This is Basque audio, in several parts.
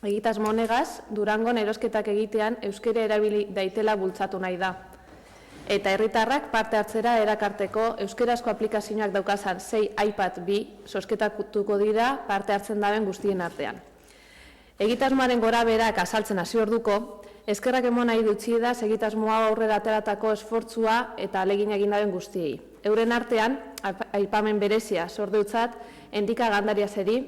Egitasmo honegaz, Durangon erosketak egitean euskara erabili daitela bultzatu nahi da. Eta herritarrak parte hartzera erakarteko euskarazko aplikazioak daukazan 6 iPad 2 zozketatuko dira parte hartzen daben guztien artean. Egitasmoaren gora berak azaltzen hasi orduko, eskerrak emon nahi dutzi da egitasmoa aurrera ateratako esfortzua eta ahalegin egin daben guztiei. Euren artean, aipamen berezia sordeutzat, Endika Gandariazeri,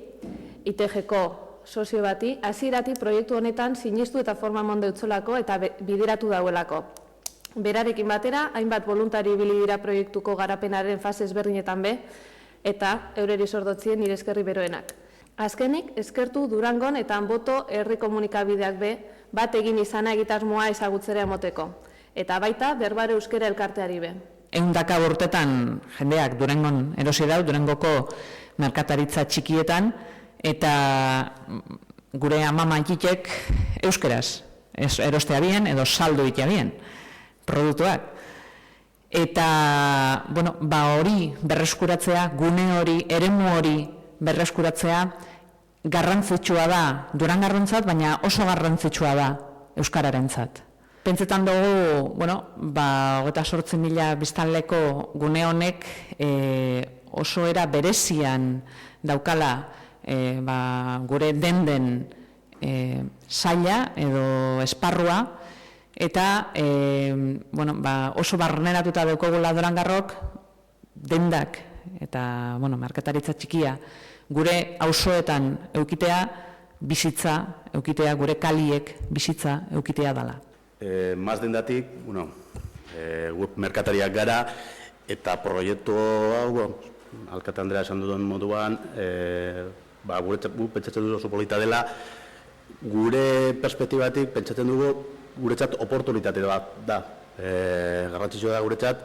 ITG-ko sozio bati, hasieratik proiektu honetan sinistu eta forma monde utzolako eta bideratu dauelako. Berarekin batera, hainbat voluntari ibili dira proiektuko garapenaren fase ezberdinetan be, eta eureri sordotzien nire eskerri beroenak. Azkenik, eskertu Durangon eta Anboto herri komunikabideak be, bat egin izana egitasmoa ezagutzera emoteko. Eta baita, Berbare Euskera elkarteari be. 100 urtetan jendeak Durangon erosi dau, Durangoko merkataritza txikietan, eta gure amamaitek euskeraz erostea bien edo saldo itea bien produktuak. Eta, hori berreskuratzea, gune hori, eremu hori berreskuratzea garrantzitsua da Durangarrentzat, baina oso garrantzitsua da euskararentzat. Pentsetan dugu, 28.000 biztanleko gune honek oso era berezian daukala gure den saila edo esparrua, eta oso barneratuta daukagula Durangarrok dendak eta merkataritza txikia gure auzoetan eukitea bizitza, eukitea gure kaliek bizitza eukitea dela. Maz dendatik, merkatariak gara eta proiektu hau, Alkate Andrea esan duen moduan, pentsatzen dugu oso polita dela, gure perspektibatik pentsatzen dugu guretzat oportunitate bat da. Garrantzitsua da guretzat,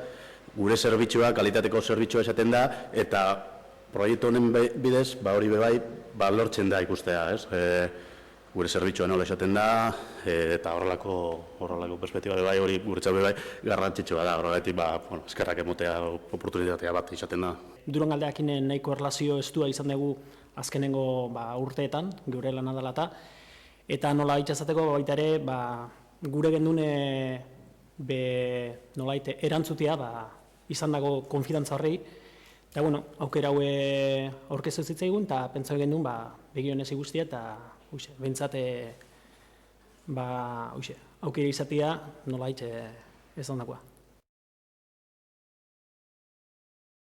gure zerbitzua, kalitateko zerbitzua esaten da, eta proiektu honen bidez, hori bebai, lortzen da ikustea, gure zerbitzua nola esaten da, eta horrelako perspektiba bebai, hori guretzat bebai garrantzitsua da, horregatik eskerrak emotea oportunitatea bat izaten da. Durangaldeakin nahiko erlazio estua izan dugu azkenengo urteetan, gure lana dela eta nola itxazateko baita ere, gure gendune erantzutea izan dago konfidantza horrei, eta aukera haue aurkeztu zitzaigun, eta pentsa gendun begionez guztia, eta behintzate aukera izatea nola ez ondakoa.